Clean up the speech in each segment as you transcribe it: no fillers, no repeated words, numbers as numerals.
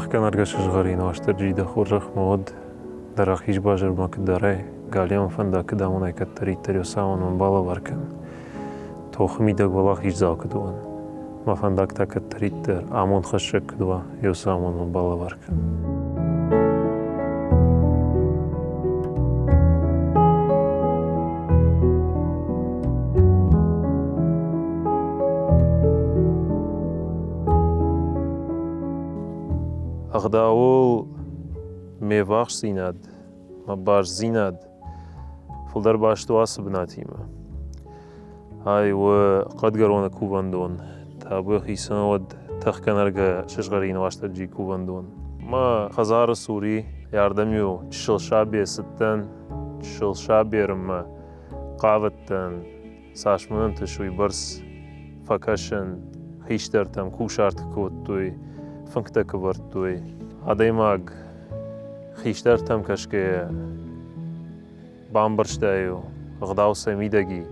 كان أرجع شغالين واشتر جيدا خورخ مواد در أخيش باجر ما كداره قاليهم فندا كده هنا يكتري تريو ساون من بالا وركن توخمي دق والله خيش زاك دوان ما فنداك تكتري تر عمون خشك دوا يو ساون من بالا وركن أغداول ميواخ زيناد ما باش زيناد فلدر باش تواس بناتيما هاي وقد قرونا كوباندون تابو خيسان ود تخكن أرجع شغالين واشتر جي كوباندون ما خزار السوري ياردميو تشل شابي ستن تشل شابي رما قاوتن ساشمن تشوي برس فكاشن خيشتر تم كوشارت كوتوي فنكتا كبرتوي هذا ماغ خيشتر تم كشكي بامبرشتايو غداو سميدگي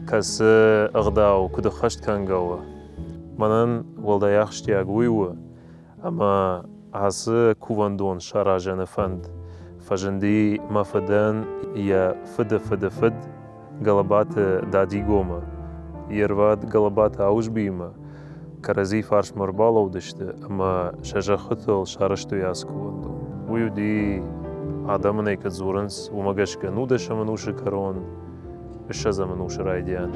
كس غداو كده خشت كان جوا منن ولدا يخشتي اگويو اما هس كوفاندون شراجن فند فجندي مفدن يا فد غلبات دادي گوما يرواد غلبات اوش بيما كرزي فارش مربالة ودشته اما شجا خطل شارشتو ياسكوندو ويو دي آدم نيكت زورنس وماقش كنودش منوش كرون الشزا منوش رايديان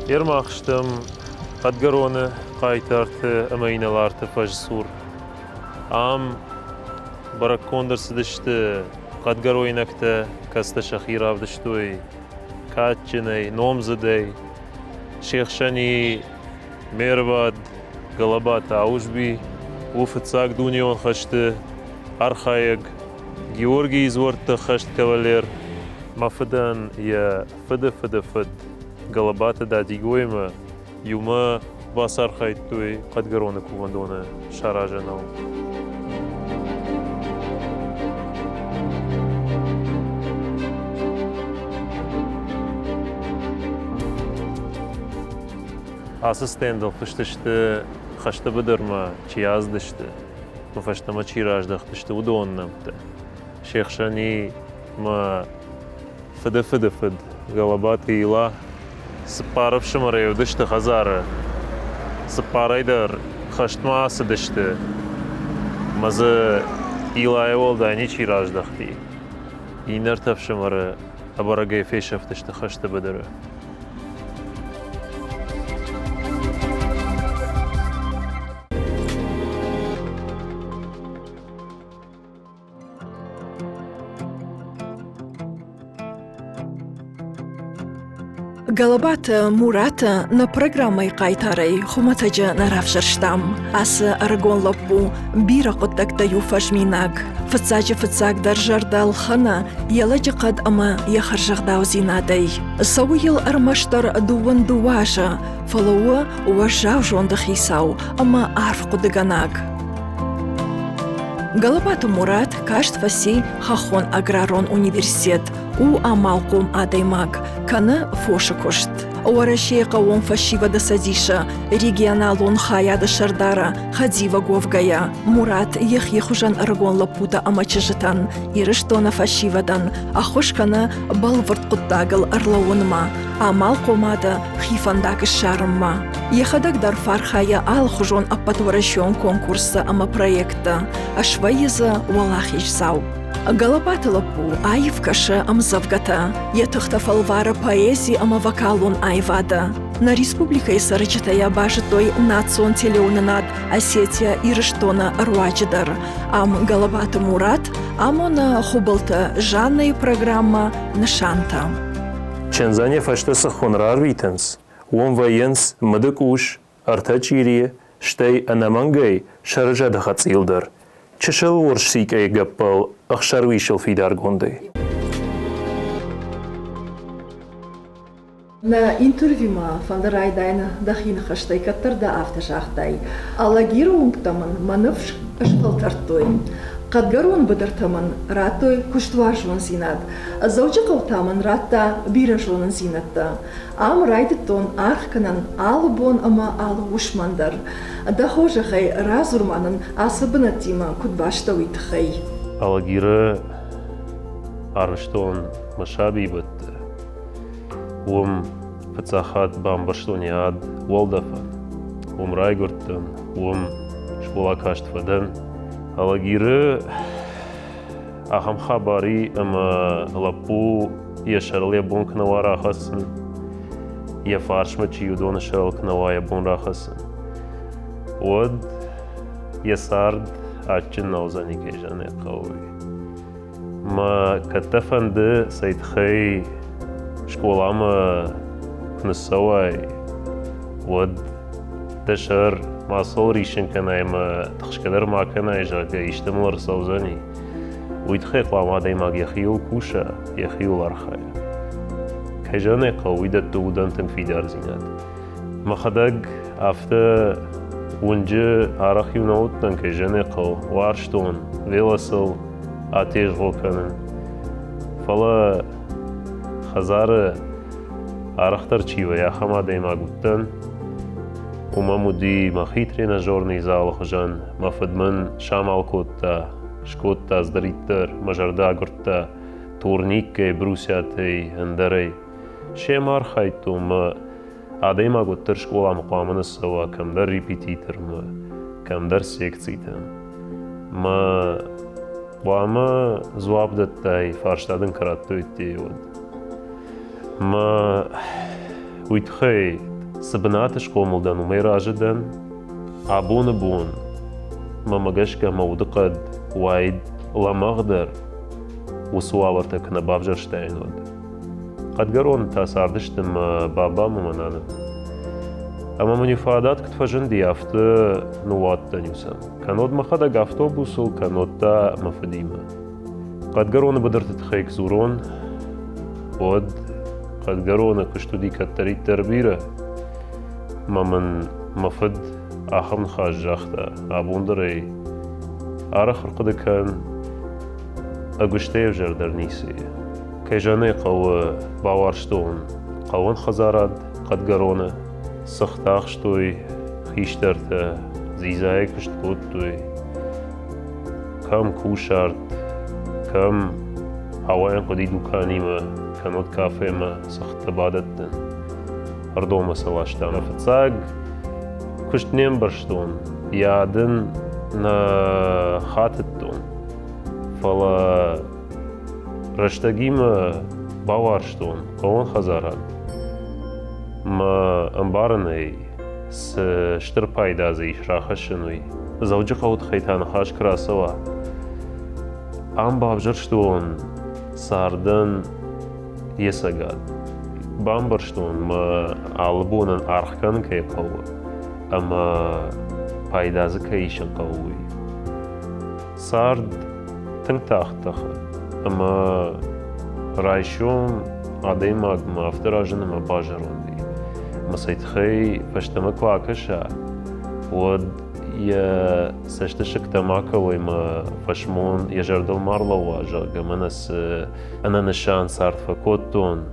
يرما خشتم قد قرونه قايتارت امين الارت فجسور برك كوندر سدشت قد قروي نكته كست شخيرة بدشتوي كاتشني نومزدي شيخ شني ميرباد قلبات عوجبي وفتساق دونيون خشت أرخايق جيورجي زورت خشت كوالير مفدن يا فد قلبات دادي قويمة يوما باسر خايتوي قد قرون كوفاندونا شراجنو أسستين فشتشت خشت بدرما چياز دشت مفشتما چيراج دختشت ودون نمت شيخ شاني ما فد غلباتي لا سبارف شمري ودشت خزارة سباري در خشت ما سدشت مزه إلا يول داني چيراج دختي ينرتف شمري أبرقي فيش افتشت خشت بدره Галабат Мурата на программой Кайтарей хуматаджа наравшерштам ас аргон лапбу бира коттактаю фажминаг фцаг даржардал хана яладжи қад ама яхаржагдау зинадей сауил армаштар дуан дуажа фалауа уважав жонда хисау ама арф кудыганаг Галабат Мурат кашт фаси хахон аграрон университет у амалкум адаймаг кана фоша кошт. Уарашей қауон фашива да садиша регионалон хая да шардара хадива говгая Мурат ехужан аргон лапута амачажитан ирыштона фашивадан ахошкана балвард куттагал арлауынма амал комада хифандак шарымма. Ехадак дар фархая ал хужон аппатварашон конкурса ама проекта ашвайза валахиш зау. Галабат лапу айв каша амзавгата ятахтафалвара поэзии ама вокалун айвада. На республикой сарычатая бажитой национ телеунанад Осетия ирыштона руачидар. Ам Галабат Мурат амона хубалта жанная программа нашанта. Чензане фаштеса хонрар витенс. Уон военс мадакуш артачирие штей анамангай шаржа дахацилдар. چشل ورشی که گپل اخشرویشل فیدار گونده. Na intervjuma van de rijdijnen dagine gesteekt ter de aftersachtig. Alle gierungtamen manufs gespeeld toy. قد قرون بدرتمن راتو كشتواجون زينات الزوجة قوتامن راتا بيرجون زينتا ام رايدتون ارخكنن آلبون اما آل وشمندر دا خوجة خي رازرمانن آسبنتيما كد باشتوي تخي Alagire Arshton Mashabi but Petsachat Bambarstoniad Waldafan Raigurten Shpolakashtfaden Alagire Aham Khabari ama Lapu Yesharle Bunknawara Hassan Yafarshmachi Udon Shal Knawaya Bunra Hassan Wad Yesard Achin Nauzani Kejane Qawi Ma Katafand Said Khay Shkolama Knasawai Wad Dashar Masori Shankana ma Tashkadar Makana Jaga Ishtamur Sauzani ويتخيق وعمادي ماغ يخيو كوشا يخيو الارخايا كيجاني قويدة تودان تنفيد ارزينات ما خدق افتا ونجي عرخيو نوتن كيجاني قو وارشتون ويلاسل اتيج غوكانن فلا خزار عرختر چيوه يا خمادي ماغوتن وما مدي ما خيترين جورني زال خجان ما فدمن شامال كوتا Шкота здаритер, мажарда гурта, турнике, брусятей, андерей. Шемар хайтум, адема гуттер школа мقامن сوا, камдар репетитер, камдар секцийтен. Ма вама зуабдаттай фарштаден караттойти вод. Ма уйтхей сабнат шкомулдан умейражден, абун бун. ما مجاشك مودقد وايد لما أقدر وسوالتك نبافجر شتاينود قد قرون تاساردشتم بابا ممنانا أما من يفادات كتفجن دي أفت نوات تنيوسا كانود مخدق أفتوبوسو كانود تا مفديمة قد قرون بدرت تخيك زورون ود قد قرون كشتو دي كتريد تربيرة ما من مفد آخر خاج جاخته أبوندري آخر قد كان أقشتي جردر نيسي كيجاني قو باورشتون قوان خزارد قد قرونه سخت آخشتوي خيشترته زيزاي كشتكوتوي كم كوشارت كم هواين قدي دوكاني ما كانت كافي ما سخت بادتن أردو مسلاشتانا فتساق كشت نيم برشتون يادن نا خاتتون فلا رشتاقيم باورشتون قوان خزاران ما انبارني شتر بايدازي شراخشنوي زوجي قوت خيتان خاش كراسوا ام بابجرشتون ساردن يساقاد بامبرشتون ما عالبونن ارخكان كي قوة اما بايدازك ايشن قوي سارد تنتاختخ اما رايشون عديماغ ما افتراجن ما باجرون دي ما سيتخي فشتمك واكشا ود يا سشتشك تماكا ويما فشمون يجردل مارلو واجا قمنس انا نشان سارد فكوتون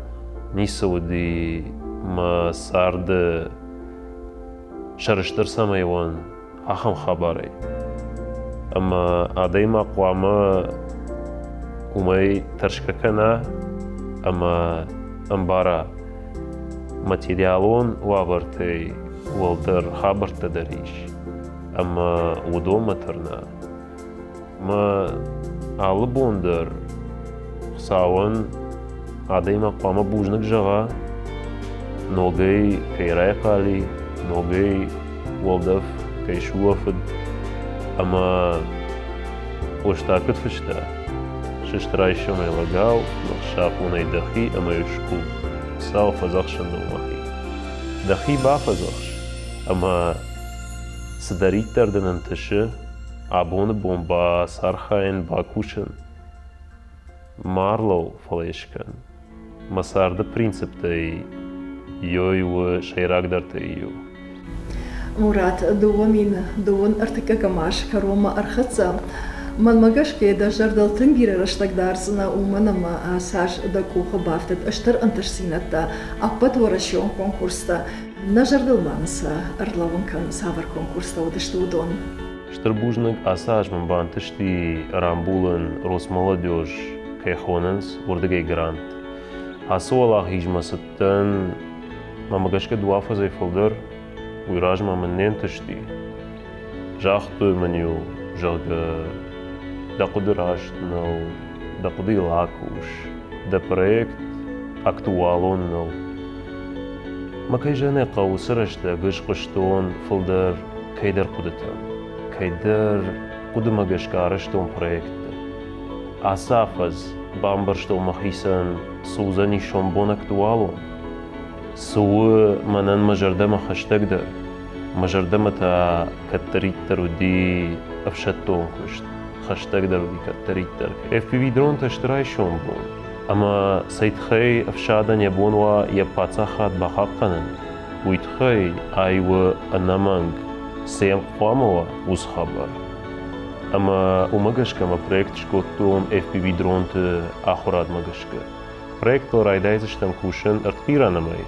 نيسو دي ما سارد شرشتر سمايوان أخم خبري أما عديما قواما ومي ترشككنا أما أمبارا ماتيريالون وابرتي والدر خبر تدريش أما ودو مترنا ما عالبوندر خساون عديما قواما بوجنك جغا نوغي كيراي قالي نوغي والدف كيشوفد أما وشتاكت فشتا ششتراي شمي لقاو نخشاقوني دخي أما يشكو ساو فزخشن دومخي دخي با فزخش أما سداريت دردن انتشه عبون بومبا سارخاين باكوشن مارلو فليشكن مسارد برينسيب تاي يوي وشيراك درتايو مرات دومين دون ارتكاك ماش كروما ارخصة Man magashke da jardal tengire rashtag darsana umanama asaj da kuha baftet ashtar antarsinata apat warashion konkursta na jardal mansa arlavon kan savar konkursta odeshtudon. Штърбужнак асаж ман бантышти рамбулын Росмолодежь кайхоненс урдагай грант. Асуалах хижмасыттан мамагашка дуафа зайфылдыр уйраж маманнен тышти. Жахту маню жага да кудырашт нал, да куды лакуш, да проект актуалон нал. Макай жане қаусырашта гышқыштон фылдыр кайдар кудытан. Кайдар кудымагашкарыштон проекты. Асафаз бамбарштол махисан сузани шомбон актуалон. Суы манан мажардама хаштагдар. Мажардама та каттариттар уди афшаттон кушт. Хаштагдар уди каттариттар. FPV дрон таштырай шомбон. Ама сайдхай афшадан ябонва япацахат бахакканан. Уйтхай айва анаманг. Сем Фамова уз хабар. Ама умагашка ма проект шкоттон FPV дронты ахурад магашка. Проект райдайзыштан кушен артпиранамай.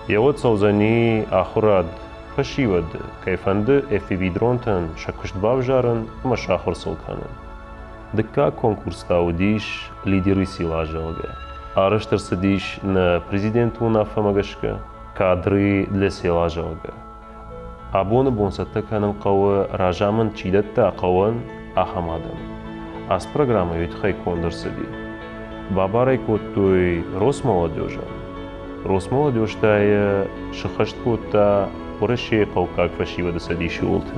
Явот саузани ахурад фашивад кайфанды FPV дронтан шакуштбав жаран ма шахор солканан. Дыка конкурс таудиш лидеры сила жалга. Арыштар садиш на президенту нафа магашка кадры для сила жалга. Абоны бонсатта канын қауы ражамын чидатта қауын ахамадым. Аз программа ютхай кондырсыди. Бабарай коттуй Росмолодежан. Росмолодежтая шыхашт котта орыше қаукак фашивада садиши олты.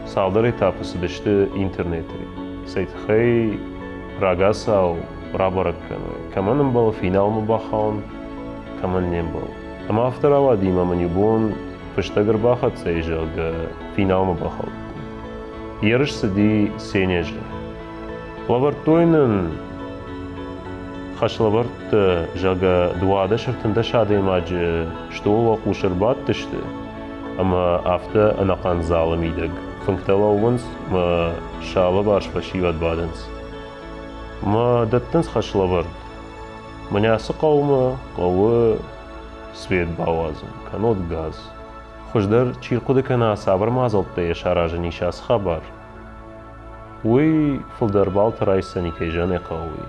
Салдар этапы садышты интернетри. Сайтхай рагасау рабаракканы. Каманым был финал мубахаун, каман нем был. Ама авторава дима манюбон Пыштагар бахат сейжага финал мубахал. Ярыш сади сенеже. Лавартойнын хашлаварт жага дуада шартында шады имаджи что лаку шарбат тышты. Ама авто анакан зала мидаг. Функталауынс ма шала барш фашиват бадынс. Ма даттынс хашлаварт. Манясы қауы свет бауазым, канот газ. Хождар чиркуды кана сабыр мазалтты шаражы нишас хабар. Уй фылдарбал тарайса никайжаны қауы.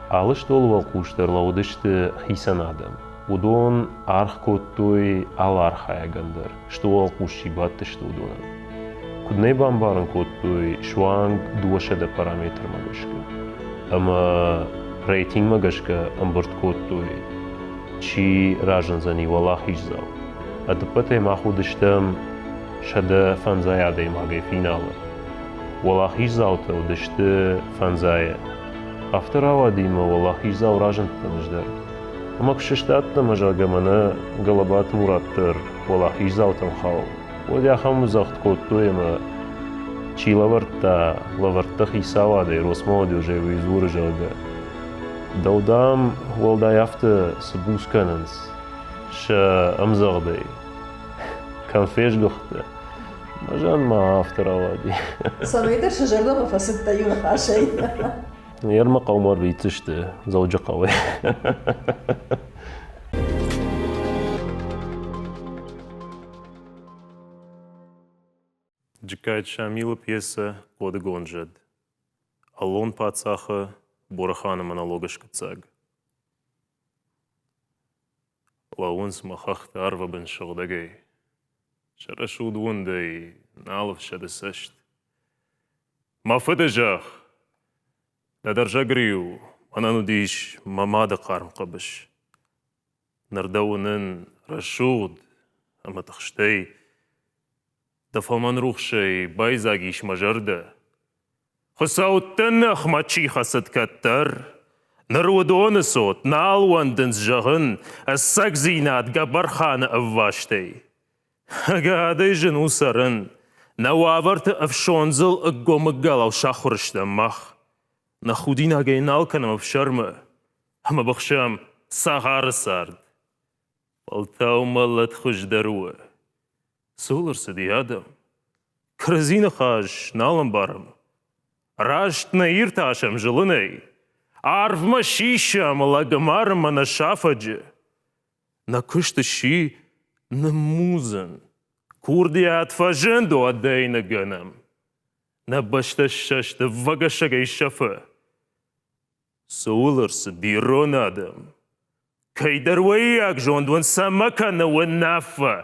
Алыш долвал куштар лаудышты хисан адам. Удон арх коттуй ал архаягандар. Что ал куши баттышты удонан. Кудней бамбарын коттуй шуанг дуашада параметр магашка. Ама рейтинг магашка амбарт коттуй. Чи ражан за него лахижзал. Адпатай махудыштам шада фанзая даймагай финала. Валахижзалта удышты фанзая. Авторава дима валахижзал ражан танждар. Ама кшиштатта мажагамана галабат мураттыр валахижзалтам хау. Водяхам узахт коттуема чи лаварта хисавадай Росмолодежь визур жага. Даудам валдаяфта сабускананс. Ша амзагдай. Конфеш гохта. Мажан ма авторава ди. Самайдар шажарда мафасытта юнах ашай. Ярма қаумар бейтішті, заужы қауай. Джикайт Шамила пьеса «Коды гонжад». Алон пацаха Борахана монологашка цаг. Лаунс махахта арва бен шагдагай. Шарашуд вундай налов шадасашт. Мафыдажах. Надаржа грию, ананудиш мамада қарым қабыш. Нардауынын рашуд, аматақштай. Дафалман рухшай байзагиш мажарда. Хысауттан ахмачи хасадкаттар. Нарудоны сот, налуандынс жағын, ассак зинат габархана авваштай. Агадай жын усарын, науаварты авшонзыл аггомыгалау шахурыштан мах. Нахудин агайналканам авшарма, ама бахшам сағары сард. Палтау малат хуждаруа. Солар сади адам. Кразина хаш налам барам. Rasht në irtashëm zhëllënej, arvë më shishëm lagëmarë më në shafëgjë, në kështë shi në muzën, kur dhja të fëgjëndo adej në gënëm, në bështë shështë vëgëshëg e shëfë, së ullër së biro në adëm, këj dërwejak zhonduen sa më ka në wënafë,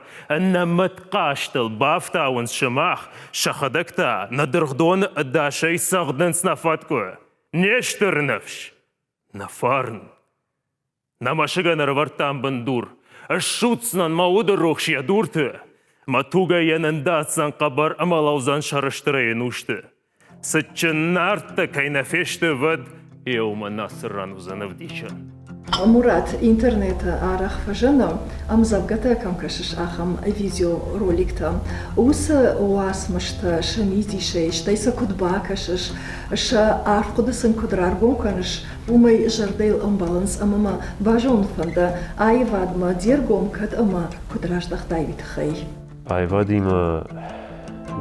në më të kashtël bafta unë shëmah, shëkhëdëkta në dërgdonë dashej sëgdën së në fatko, njështër nëfsh, në farnë, në më shëgë në rëvërtan bëndur, shutës në më udë rukshja durtë, më tuga jenë ndatë në kabar më lauzan shërështërejë në ushtë, së që nartë të kaj në feshtë vëd, jo më nasëran vëzë në vdishën. Murat, интернет арах фажана, амзавгата кам кашиш ахам видео роликта. Уса уас мышта шамити шей, штайса кудба кашиш, ша арфкудысын кудрар гомканыш, умай жардейл амбаланс амама бажон фанда, айвадма дергом кад ама кудраждах дайвит хай. Айвадима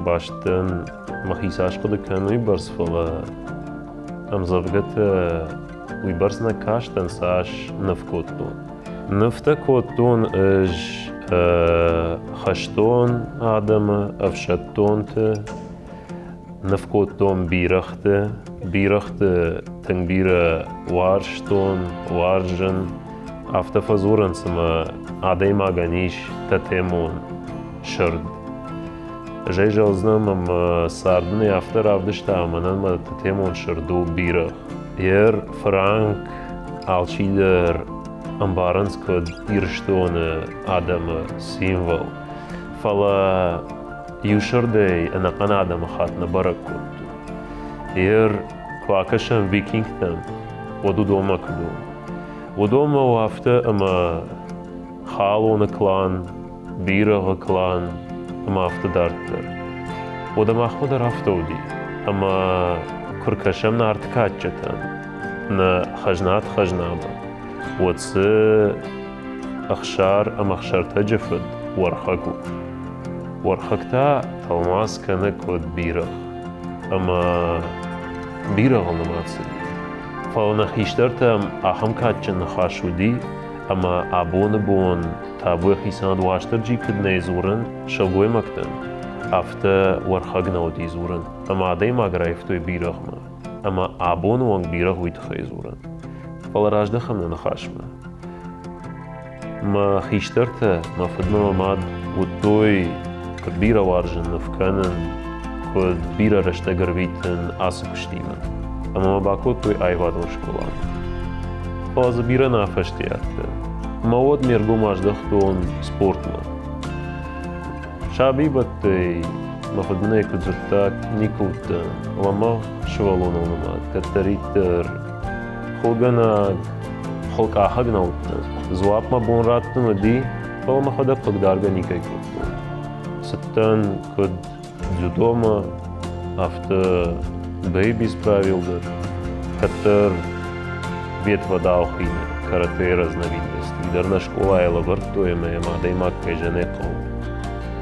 баштан махисаш кудыкану и барсфала амзавгата ويبرزنا كاشتن ساش نفكوتون نفتا كوتون اج خشتون آدم افشتون نفكوتون بيرخت تنبير وارشتون وارجن افتا فزورن سما آديما غنيش تتيمون شرد جاي جوزنم ام ساردني افتر افدشتا منن ما تتيمون شردو بيرخ Jer Frank alqider ambarans kod irshtonë Adem simbol. Fala ju shërdej në Kanada më hat në barakut. Jer kva këshën vikingtëm, o du do më këdu. O do më u aftë më halo në klan, bira në klan, më aftë dartër. O da më ahmëdër aftodi, ama kur këshëm në artë kaqëtën, në xëgjnabë, o të أخشار أما أخشار تجفد ورخكو ورخكتا تلماس كان كود بيرغ أما بيرغ نماتسي فلنا خيشترتم أهم كاتشن نخاشودي أما أبون بون تابو خيسان واشتر جي كدني زورن شلقوي مكتن أفتا ورخقنا ودي زورن أما عدي ما قرايفتوي بيرغ ما أما أبون وانگ بيرغ ويتخي زورن فلراج دخمنا نخاشما ما خيشترته ما فدنا ماد وتوي كبيرة وارجن نفكانن كود بيرة رشتا قربيتن آسو كشتيمن أما ما باكو توي أيواد وشكولان فاز بيرة نافشتيات ما ود ميرقو ماش دختون سبورتنا شعبي بطي ما فدنا يكو زرتاك نيكوتن وما شوالون ونماد كتريتر خلقناك خلق آخاقنا وطن زواب ما بون راتن ودي فهو ما خدا قدارغا نيكاي كوتو ستان كد جودوما after babies правилдер катер вет вода охине карате разновидности дерна школа ела въртуеме ма да има кеженето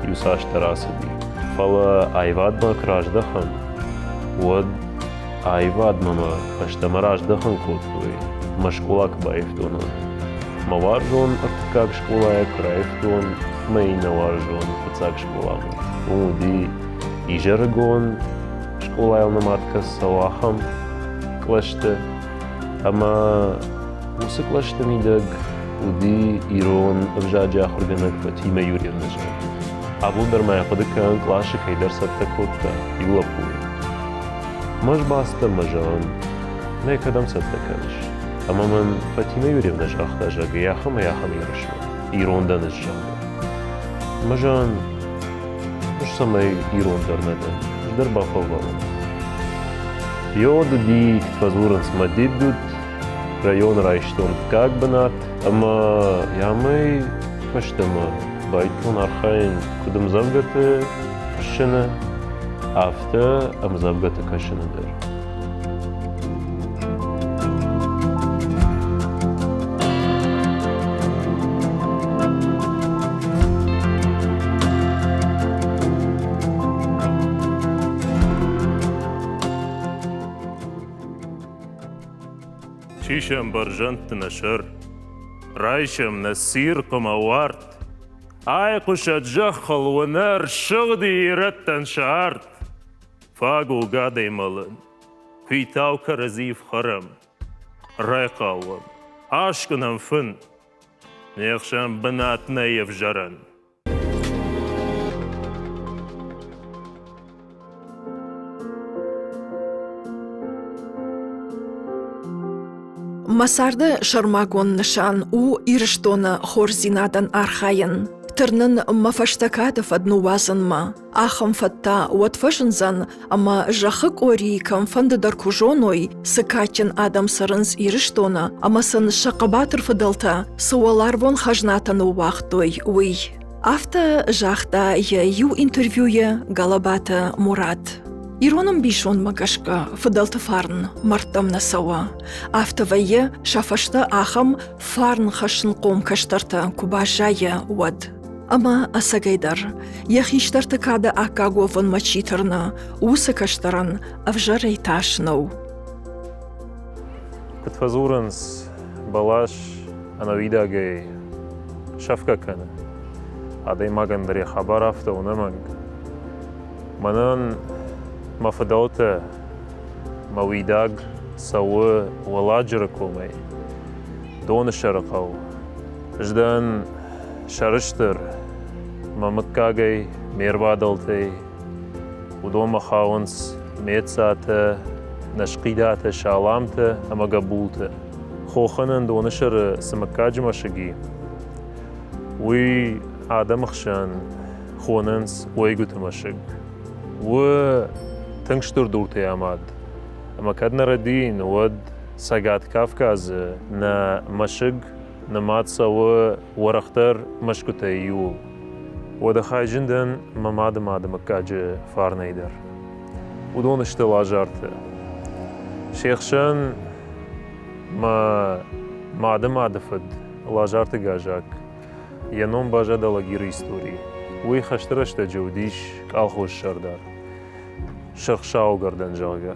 юсаш тарасади фала айвад ма краждахан уад айвад мама паштама раждахан котуи ма школа кбаифтонан ма варжон артакак школа е краифтон ма и на варжон пацак школа умуди и жаргон школа ел наматка салахам клаште ама мусы клаште мидаг уди ирон вжаджа хорганак Фатима Юрьевна жад абу дармая подыкан клаши кайдар саттакотта юлапуи маж баста мажан не кадам саттакаш ама ман Фатима Юрьевна жахта жага яхам ярышма ирондан жага мажан уж самай ирондарнадан ждар бафалвалан Йоду фазуран смадидут район райштон как банат ама ямай паштама байтон архайн кудам завгата кашана афта ам завгата кашана дар تشيشم برجنت نشر رايشم نسير قموارت عايقش أتجخل ونار شغدي رتن شعرت فاقو قادي ملن في تاو كرزيف خرم رايقاوم عاشقنا فن نيخشم بنات نيف جرن Масарды шармагон нышан у ирштона хорзинадан архайын. Тырнын мафаштакадов одну вазанма. Ахам фатта уатфашынзан, ама жахык ори камфанды даркужоной, сыкачын адам сарынз ирштона, ама сын шақабатыр фыдалта, суаларвон хажнатан уақтой уй. Авта жахта ю интервьюе Галабата Мурат. Ироном бишон магашка фыдалты фарн мартам насава. Автовае шафашта ахам фарн хашын қом каштарта кубажая уад. Ама асагайдар, яхиштарты када акагован мачитарна, усы каштаран авжарай ташнау. Катфазуранс балаш анавидагай шафка кана. Адай магандари хабар афта унаманг. Манан مفدوته مويداغ سوى ولاجر كومي دون الشرقو جدان شرشتر ممكاغي ميربادلتي ودون مخاونس ميتساته نشقيداته شالامته اما قبولته خوخنن دون شر سمكاج مشقي وي آدم خشان خوننس ويقوت مشق و تنشتر دورتي عماد اما كدنا ردين ود ساقات كافكاز نا مشق نمات سوا ورختر مشكوتا يول ودا خاي جندن مماد مكاج فارنيدر ودون اشتلا جارت شيخشان ما ماد فد لاجارت جاجاك ينوم باجا دلاغير استوري وي خشترشت جوديش كالخوش شردار شخشاو گردن جاگا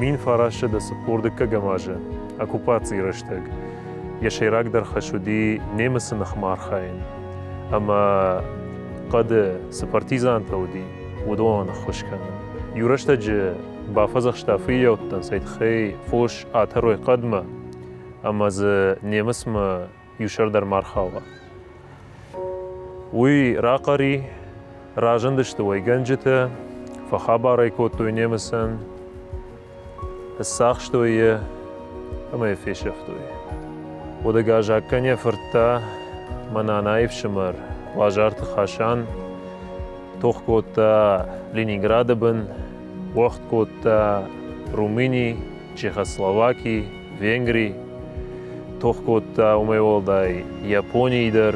مين فراشه ده سپوردکه گماجه اکوپاتی رشتگ يشيراك در خشودي نيمس نخمار خاين اما قد سپارتيزان تودي ودون خوش كان يورشتج بافزخ شتافية وتن سيد خي فوش آتروي قدمه اما ز نيمس ما يوشر در مارخاوه وي راقري راجندشت ويگنجته فخبري كوتو نيمسن الساخشتوية اما يفيشفتوية وده گاجاكنية فرتا منا نايف شمر لاجارت خاشان توخ كوتا لينينغراد بن وقت كوتا روميني چيخوسلوواكي وينغري توخ كوتا ومي والداي يابوني در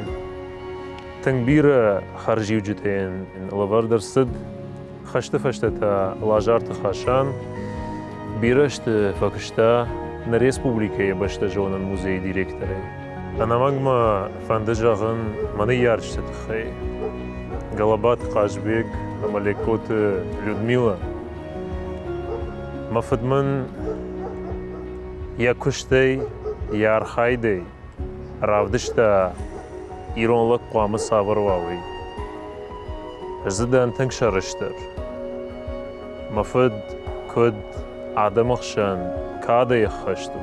تنبير خارجي وجتين لوردر صد خشت فشتتا لاجارت خاشان بيرشت فكشتا na Respublikaya başta jonan muzey direktörü. Anamagma fandajağın manı yarıştı tıxay. Galabat Qajbek, Amalekot Lyudmila. Mafadman ya kuştay, ya arxayday. Ravdışta İranlık qamı savırvavi. Zıdan tank şarıştır. Mafad kod adamıxşan كادا يخشتو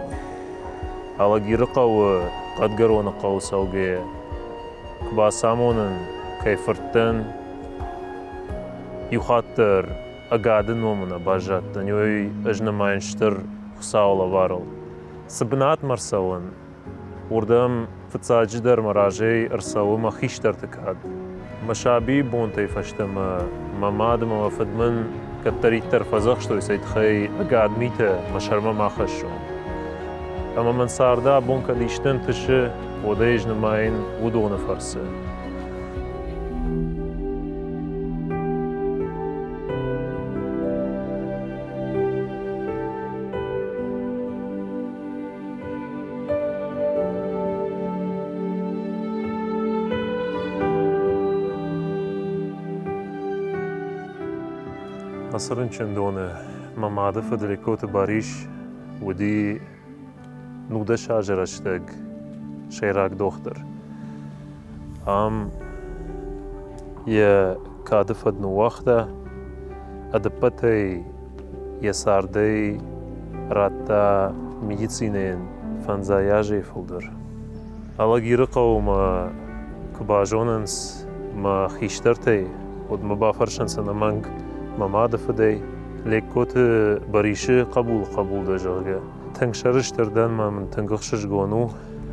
على جيرقا وقد قرون قوس أوجي كباسامونن كيفرتن يخاطر أقادن ومنا باجاتن يوي أجنا ما ينشتر خساولا وارل سبنات مرساون وردم فتساجدر مراجي أرساو ما خيشتر تكاد مشابي بونتي فشتم ممادم وفدمن كتريتر فزخشتو يسيد خي أقاد ميته مشرما ما خشون أما من صار دا بونكا ديشتن تشه وديج نماين ودون فرسه عصرن چندونه مماده فدريكوت باريش ودي نوده شاجرشتگ شیراک دختر یه کادفت نو وقته ادبته یه سارده راتا медицинен فنزایاجی فلدر الاگی رقو ما کباجوننس ما خیشترتی ود ما بافرشنس نمانگ ما مادف دی لیکوت بریشه قبول دجاگه تنگ شرش تردن ما من تنگخشش گونو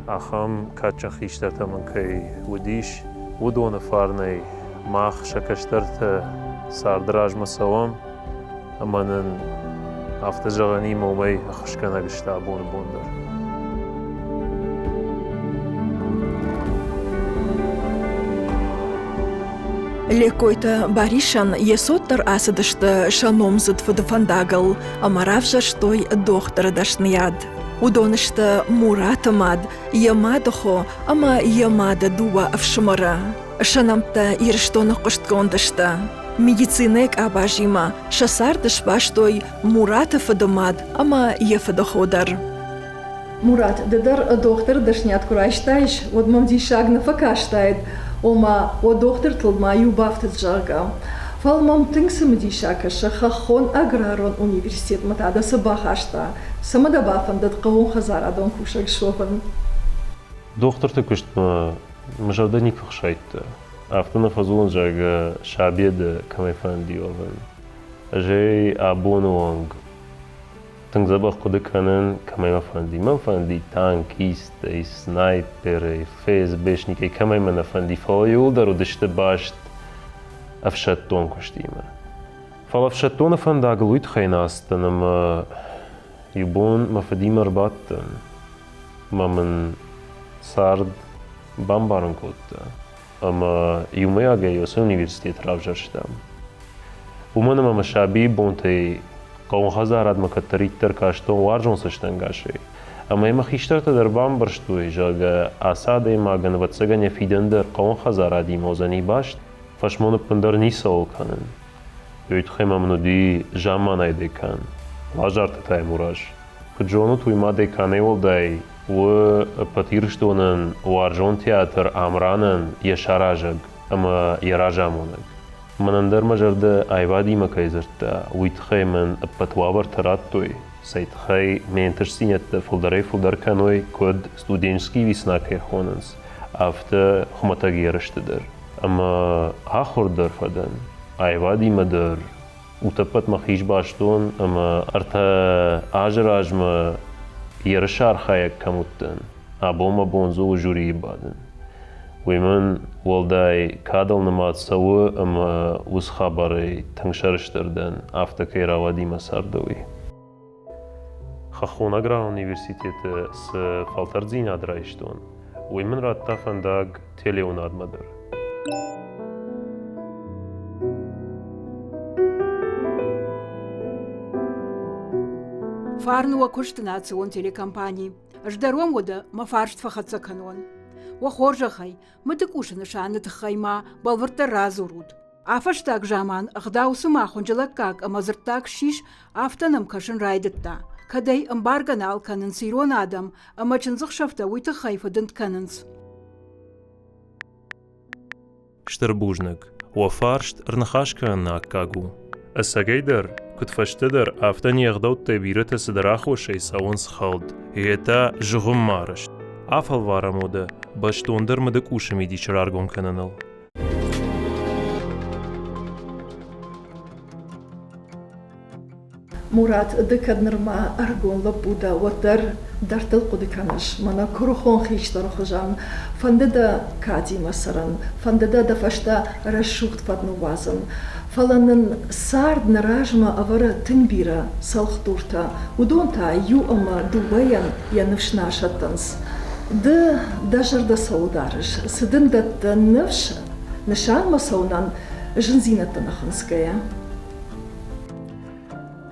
آخام کاتش خیشترت من کی ودیش ودون فارنی ماخ شکشترت ساردراج مسوام امانن افتجغنی مومی خشکنه گشتا بوندر Лекойта баришан есоттар асыдышты шаномзыт фыдыфандагыл, амаравжаштой доктора дашныяд. Удонышты муратымад, ямадыхо, ама ямада дуа авшымыра. Шанамта ирштоны кышткондышты. Медицинек абажима, шасардыш баштой мурата фыдымад, ама ефыдыходар. Мурат, дедар доктор дашнят курайштайш, од мамди шагна факаштайд. Ома о доктор тылма юбафтыз жага. Фал мам тыңсымы дишакаша хахон аграрон университет матада сабахашта. Самада бафандат қауын хазарадон кушак шофан. Доктор ты кушт мажавда не кухшайтта. Автона фазулан жага шабеда камайфан диован. Жей абонуанг. Тыңзабах куды канен камайма фанди. Ман фанди танкисты, снайперы, ФСБшники, камаймана фанди. Фала юлдар удышты башт афшаттон куштима. Фала афшаттон фанда галуит хайнастан, юбон мафадима рбаттан. Маман сард бамбаран котта. Ама юмеага йоса университет равжаштам. Умана мама шаби бонтей قوم خزارد مکتری ترکاشتون وارجون سشتنگاشی. اما اما خیشتر تدر بام برشتوی جاگه آساده ما گن و تسگن یفیدن در قوم خزارادی موزنی باشد فشمون پندر نیسال کنن. یویت خیمه منو دی جامان ایده کن. لاجار تتای موراج. کجونو توی ما دی کنه ول دی و پتیرشتونن وارجون تیاتر آمرانن یشاراجگ اما یراجامونگ. من در مجرد ایوادی مکایزرت ویتخی من پتوابر تراتوی سیتخی منترسینت فلدر کنوی کد استودینسکی ویسناکی خوننس افته خمتاگیرشت در اما آخر در فدن ایوادی مدر وتپت مخیش باشتون اما ارتا آجر ما یرشار خایک کموتن ابوما بونزو و جوری بادن ومن والدای کادل نماد سوه اما وز خبری تنگشرشتردن افتکی روادی مساردوی. خخون اگرا اونیورسیتیت س فالترزین ادرایشتون ومن را تفنداگ تلیوناد مدر. فارنوا كشتناتسون телекомпании. Ждаром вода мафаршт фахатса канон. وخورجخي متكوشن شانت خيما بالورت رازورود افشتاك جامان اخداوس ما خنجلكاك امازرتاك شيش افتنم كشن رايدتا كدي امبارغنال كانن سيرون ادم اما چنزخ شفتا ويت خيفه دنت كاننس شتربوجنك وفارشت ارنخاشكا ناكاغو السجيدر كنت فشتدر افتني اغدوت تبيرت سدراخو شي ساونس خالد هيتا جغم مارشت افل وارموده باشتوندر مدك اوشمیدی چرارگون کننل. Мурат декаднырма аргон лапуда ватар дартыл кудыканыш мана курухон хиштар хожам фандеда кади масаран фандеда да фашта расшухт фаднувазан фаланын сард наражма авара тынбира салхтурта удонта ю ама дубаян янывшна шаттанс да дажарда саударыш сыдын датта нывш нышан масаунан жынзината наханская.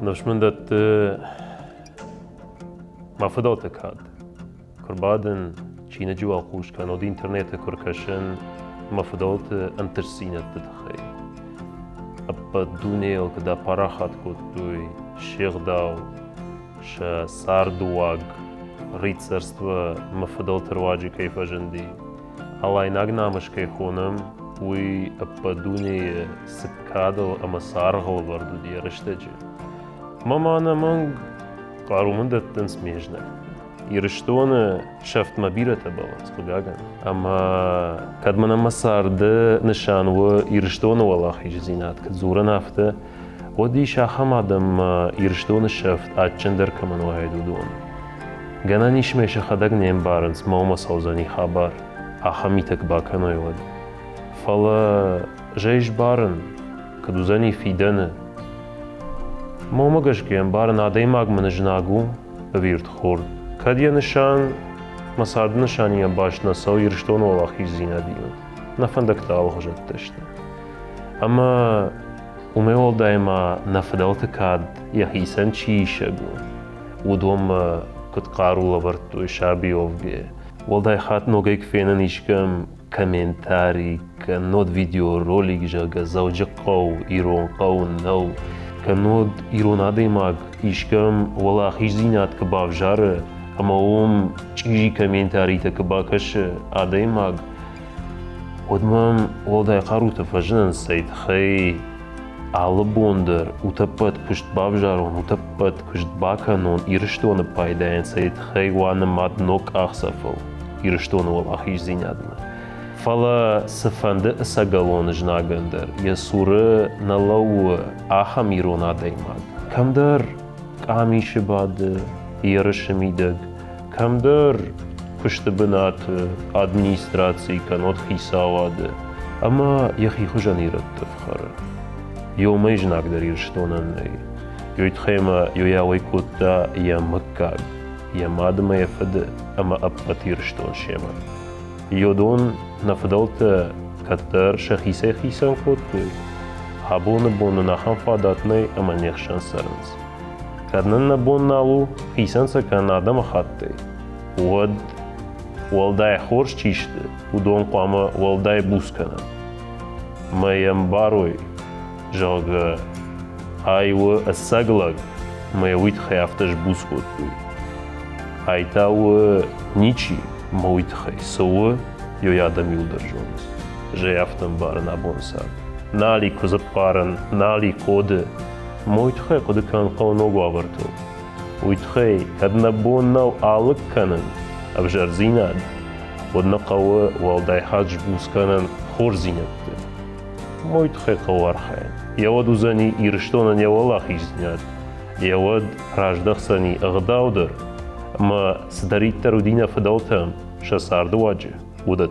نشمندت ما فضلتك هاد كربادن چين جوا خوش كان ودي انترنت كركشن ما فضلت انترسينت تتخي اب دونيل كدا باراخات كوتوي شيغداو ش ساردواغ рыцарство мафадал терваджи кайфажанди. Алай нагнамаш кайхонам уи ападуни сыккадал амасаргал варду диярыштаджи. Мамана манг қарумындаттан смежна. Ирыштоны шафт мабирата баланс багаган. Ама кадмана масарды нишанвы ирыштоны валахи жзинат. Кадзура нафта ودي شاخم آدم ایرشتون شفت آچندر کمان و هیدودون. گنانیش میشه خداگ نیم بارنس ماما سوزانی خبر آخمیتک باکنای ود. فلا جایش بارن کدوزانی فیدنه. ماما گش کیم بارن آدای ماگ من جناگو بویرد خورد. کدیه نشان مسارد نشانی باش نساو ایرشتون و آخیش زینا دیون. نفندک تاو خجت تشته. اما ومي والداي ما نفدلت كاد يحيسن چي شگو ودوم كت قارو لبرتو شابي اوفگه والداي خات نوگيك فينا نيشكم كمنتاري كنود فيديو روليك جاگا زوجق قو ايرون قو نو كنود ايرون آدي ماگ ايشكم ولا خيش زينات كباف جاره اما چيجي كمنتاري تكباكش آدي ماگ ودمم والداي قارو تفجنن سيد خي Alle bonder, utapat kust bavjaron, utapat kust bakanon, irstone paidain seit heiwane mad nok achsafo, irstone wal achish zinadma. Fala sefande sagalon jnagander, yasure nalau ahamiron adeimag. Kamder kamishibad, irshmidag, kamder kust benat administratie kanot hisawad, ama yahi khujanirat tafkhara. يومي جناك دارير شتونن يتخيما يوياوي كوتا يا مكاق يا مادما يفد اما ابقتير شتون شيما يودون نفدلت كتر شخيسي خيسان كوتوي هابون بون نخان فاداتني اما نيخشان سرنز كدنن نبون نالو خيسان سكان آدم خطي ود والداي خورش چيشت ودون قاما والداي بوسكنا ما ينباروي جاگه آیو اسگلگ میوید خیافتش بوس خود بود. آیتاو نیچی موید خی سو یا یادم یودر جونز. جیافتم بارن آبونساد. نالی کزب بارن نالی کود موید خی کود کن قانو گوارتو. وید خی کد نبون نو آلک کنن ابجر زیناد. ود نقوه والدای حاج بوس کنن خور زینت. موید خی قوار خی. يود وزني يرشتون يا والله خيزنيات يود راجدخسني أغداودر ما سدريت ترودينا فدوتهم شسار دواجه ودد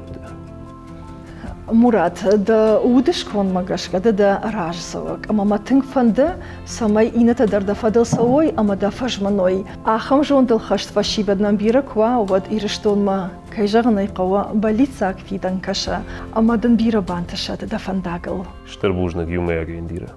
Мурат, да удиш кон магашка, да раж савак, ама матинг фанда самай ината дар да фадал савой, ама да фажманой. Ахам жондал хашт фаши баднам бира ква, вад ириштон ма кайжагнай кава балицак фидан каша, ама дан бира банташат да фандагал. Штырбужнак юмея гендира.